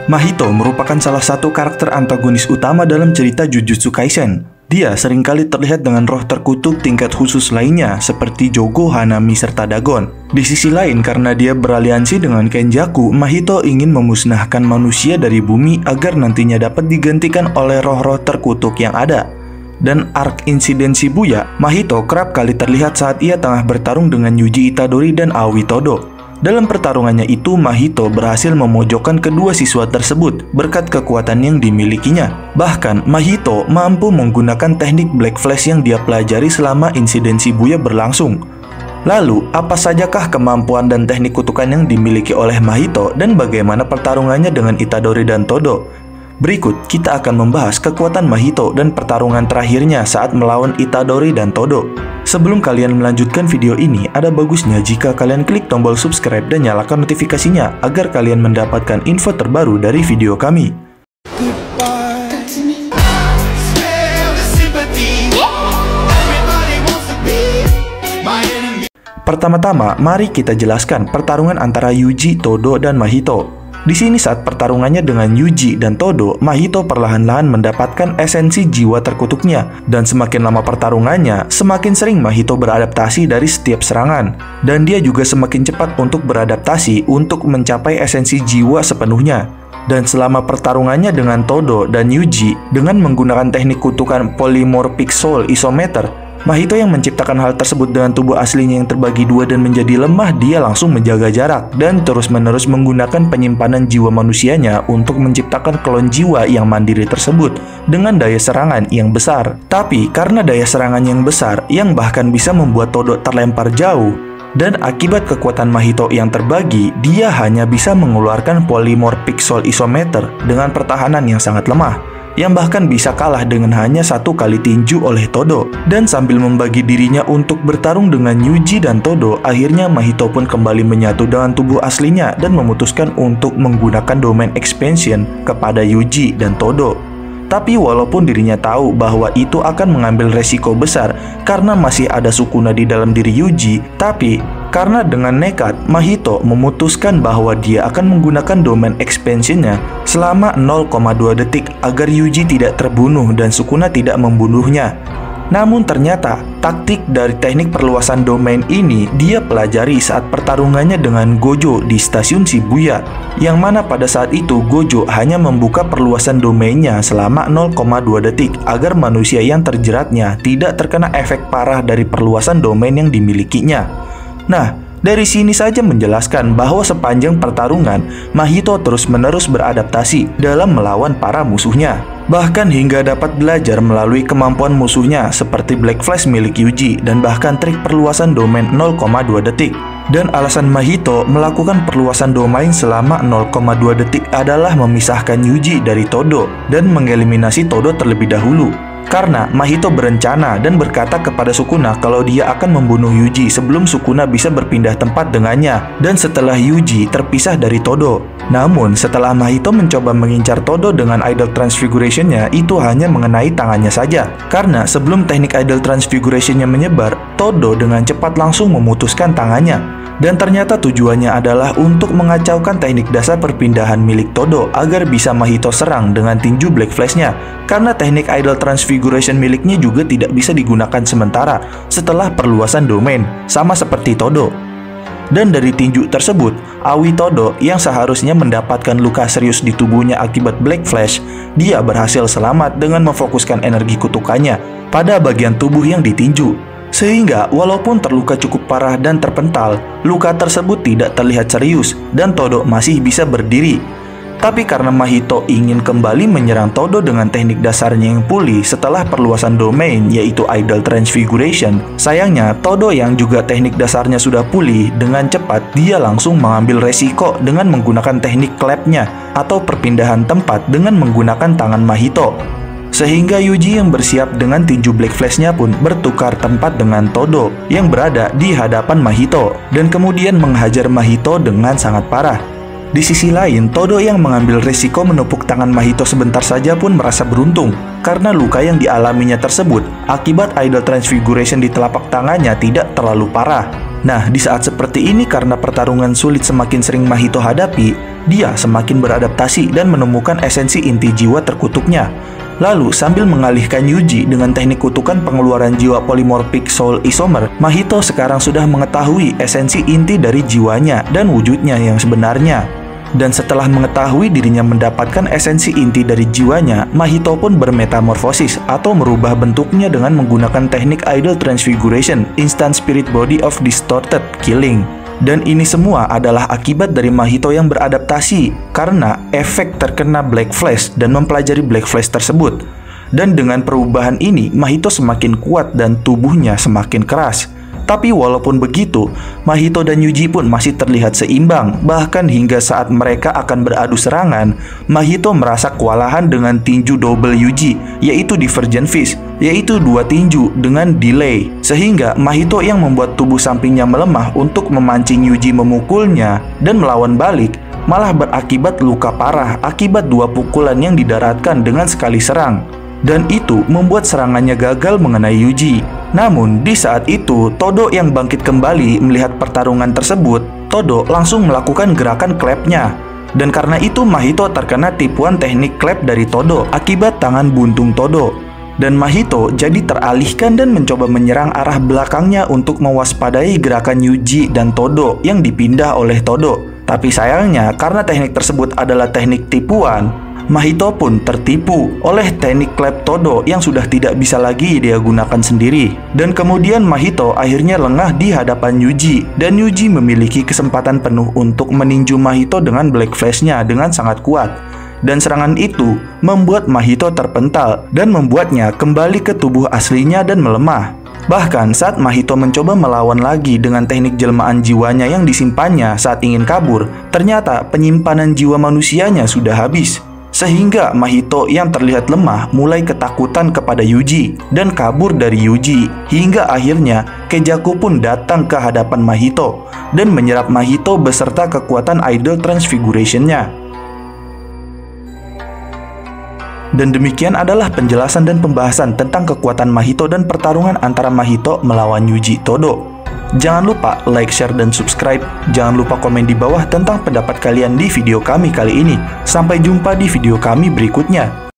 Mahito merupakan salah satu karakter antagonis utama dalam cerita Jujutsu Kaisen. Dia seringkali terlihat dengan roh terkutuk tingkat khusus lainnya seperti Jogo, Hanami, serta Dagon. Di sisi lain, karena dia beraliansi dengan Kenjaku, Mahito ingin memusnahkan manusia dari bumi agar nantinya dapat digantikan oleh roh-roh terkutuk yang ada. Dan arc insiden Shibuya, Mahito kerap kali terlihat saat ia tengah bertarung dengan Yuji Itadori dan Aoi Todo. Dalam pertarungannya itu, Mahito berhasil memojokkan kedua siswa tersebut berkat kekuatan yang dimilikinya. Bahkan, Mahito mampu menggunakan teknik Black Flash yang dia pelajari selama insiden Shibuya berlangsung. Lalu, apa sajakah kemampuan dan teknik kutukan yang dimiliki oleh Mahito dan bagaimana pertarungannya dengan Itadori dan Todo? Berikut, kita akan membahas kekuatan Mahito dan pertarungan terakhirnya saat melawan Itadori dan Todo. Sebelum kalian melanjutkan video ini, ada bagusnya jika kalian klik tombol subscribe dan nyalakan notifikasinya agar kalian mendapatkan info terbaru dari video kami. Pertama-tama, mari kita jelaskan pertarungan antara Yuji, Todo, dan Mahito. Di sini saat pertarungannya dengan Yuji dan Todo, Mahito perlahan-lahan mendapatkan esensi jiwa terkutuknya. Dan semakin lama pertarungannya, semakin sering Mahito beradaptasi dari setiap serangan. Dan dia juga semakin cepat untuk beradaptasi untuk mencapai esensi jiwa sepenuhnya. Dan selama pertarungannya dengan Todo dan Yuji, dengan menggunakan teknik kutukan Polymorphic Soul Isometer, Mahito yang menciptakan hal tersebut dengan tubuh aslinya yang terbagi dua dan menjadi lemah, dia langsung menjaga jarak dan terus-menerus menggunakan penyimpanan jiwa manusianya untuk menciptakan klon jiwa yang mandiri tersebut dengan daya serangan yang besar. Tapi karena daya serangan yang besar yang bahkan bisa membuat Todo terlempar jauh, dan akibat kekuatan Mahito yang terbagi, dia hanya bisa mengeluarkan Polymorphic Soul Isometer dengan pertahanan yang sangat lemah, yang bahkan bisa kalah dengan hanya satu kali tinju oleh Todo. Dan sambil membagi dirinya untuk bertarung dengan Yuji dan Todo, akhirnya Mahito pun kembali menyatu dengan tubuh aslinya dan memutuskan untuk menggunakan domain expansion kepada Yuji dan Todo. Tapi walaupun dirinya tahu bahwa itu akan mengambil resiko besar karena masih ada Sukuna di dalam diri Yuji, tapi karena dengan nekat, Mahito memutuskan bahwa dia akan menggunakan domain expansionnya selama 0,2 detik agar Yuji tidak terbunuh dan Sukuna tidak membunuhnya. Namun ternyata, taktik dari teknik perluasan domain ini dia pelajari saat pertarungannya dengan Gojo di stasiun Shibuya, yang mana pada saat itu Gojo hanya membuka perluasan domainnya selama 0,2 detik agar manusia yang terjeratnya tidak terkena efek parah dari perluasan domain yang dimilikinya. Nah, dari sini saja menjelaskan bahwa sepanjang pertarungan, Mahito terus-menerus beradaptasi dalam melawan para musuhnya. Bahkan hingga dapat belajar melalui kemampuan musuhnya seperti Black Flash milik Yuji dan bahkan trik perluasan domain 0,2 detik. Dan alasan Mahito melakukan perluasan domain selama 0,2 detik adalah memisahkan Yuji dari Todo dan mengeliminasi Todo terlebih dahulu. Karena Mahito berencana dan berkata kepada Sukuna kalau dia akan membunuh Yuji sebelum Sukuna bisa berpindah tempat dengannya dan setelah Yuji terpisah dari Todo. Namun setelah Mahito mencoba mengincar Todo dengan Idol Transfiguration-nya, itu hanya mengenai tangannya saja. Karena sebelum teknik Idol Transfiguration-nya menyebar, Todo dengan cepat langsung memutuskan tangannya. Dan ternyata tujuannya adalah untuk mengacaukan teknik dasar perpindahan milik Todo agar bisa Mahito serang dengan tinju Black Flash-nya. Karena teknik Idol Transfiguration miliknya juga tidak bisa digunakan sementara setelah perluasan domain, sama seperti Todo. Dan dari tinju tersebut, Aoi Todo yang seharusnya mendapatkan luka serius di tubuhnya akibat Black Flash, dia berhasil selamat dengan memfokuskan energi kutukannya pada bagian tubuh yang ditinju. Sehingga walaupun terluka cukup parah dan terpental, luka tersebut tidak terlihat serius dan Todo masih bisa berdiri. Tapi karena Mahito ingin kembali menyerang Todo dengan teknik dasarnya yang pulih setelah perluasan domain yaitu Idol Transfiguration, sayangnya Todo yang juga teknik dasarnya sudah pulih, dengan cepat dia langsung mengambil resiko dengan menggunakan teknik clap-nya atau perpindahan tempat dengan menggunakan tangan Mahito. Sehingga Yuji yang bersiap dengan tinju Black Flash-nya pun bertukar tempat dengan Todo yang berada di hadapan Mahito dan kemudian menghajar Mahito dengan sangat parah. Di sisi lain, Todo yang mengambil resiko menepuk tangan Mahito sebentar saja pun merasa beruntung karena luka yang dialaminya tersebut akibat Idol Transfiguration di telapak tangannya tidak terlalu parah. Nah, di saat seperti ini karena pertarungan sulit semakin sering Mahito hadapi, dia semakin beradaptasi dan menemukan esensi inti jiwa terkutuknya. Lalu, sambil mengalihkan Yuji dengan teknik kutukan pengeluaran jiwa polymorphic soul isomer, Mahito sekarang sudah mengetahui esensi inti dari jiwanya dan wujudnya yang sebenarnya. Dan setelah mengetahui dirinya mendapatkan esensi inti dari jiwanya, Mahito pun bermetamorfosis atau merubah bentuknya dengan menggunakan teknik idol transfiguration, instant spirit body of distorted killing. Dan ini semua adalah akibat dari Mahito yang beradaptasi karena efek terkena Black Flash dan mempelajari Black Flash tersebut. Dan dengan perubahan ini, Mahito semakin kuat dan tubuhnya semakin keras. Tapi walaupun begitu, Mahito dan Yuji pun masih terlihat seimbang. Bahkan hingga saat mereka akan beradu serangan, Mahito merasa kewalahan dengan tinju double Yuji, yaitu Divergent Fist, yaitu dua tinju dengan delay. Sehingga Mahito yang membuat tubuh sampingnya melemah untuk memancing Yuji memukulnya dan melawan balik, malah berakibat luka parah akibat dua pukulan yang didaratkan dengan sekali serang. Dan itu membuat serangannya gagal mengenai Yuji. Namun, di saat itu, Todo yang bangkit kembali melihat pertarungan tersebut. Todo langsung melakukan gerakan clap-nya. Dan karena itu, Mahito terkena tipuan teknik clap dari Todo akibat tangan buntung Todo. Dan Mahito jadi teralihkan dan mencoba menyerang arah belakangnya untuk mewaspadai gerakan Yuji dan Todo yang dipindah oleh Todo. Tapi sayangnya, karena teknik tersebut adalah teknik tipuan, Mahito pun tertipu oleh teknik clap Todo yang sudah tidak bisa lagi dia gunakan sendiri. Dan kemudian Mahito akhirnya lengah di hadapan Yuji, dan Yuji memiliki kesempatan penuh untuk meninju Mahito dengan Black Flash-nya dengan sangat kuat. Dan serangan itu membuat Mahito terpental dan membuatnya kembali ke tubuh aslinya dan melemah. Bahkan saat Mahito mencoba melawan lagi dengan teknik jelmaan jiwanya yang disimpannya saat ingin kabur, ternyata penyimpanan jiwa manusianya sudah habis. Sehingga Mahito yang terlihat lemah mulai ketakutan kepada Yuji dan kabur dari Yuji. Hingga akhirnya Kejaku pun datang ke hadapan Mahito dan menyerap Mahito beserta kekuatan idol transfiguration-nya. Dan demikian adalah penjelasan dan pembahasan tentang kekuatan Mahito dan pertarungan antara Mahito melawan Yuji Todo. Jangan lupa like, share, dan subscribe. Jangan lupa komen di bawah tentang pendapat kalian di video kami kali ini. Sampai jumpa di video kami berikutnya.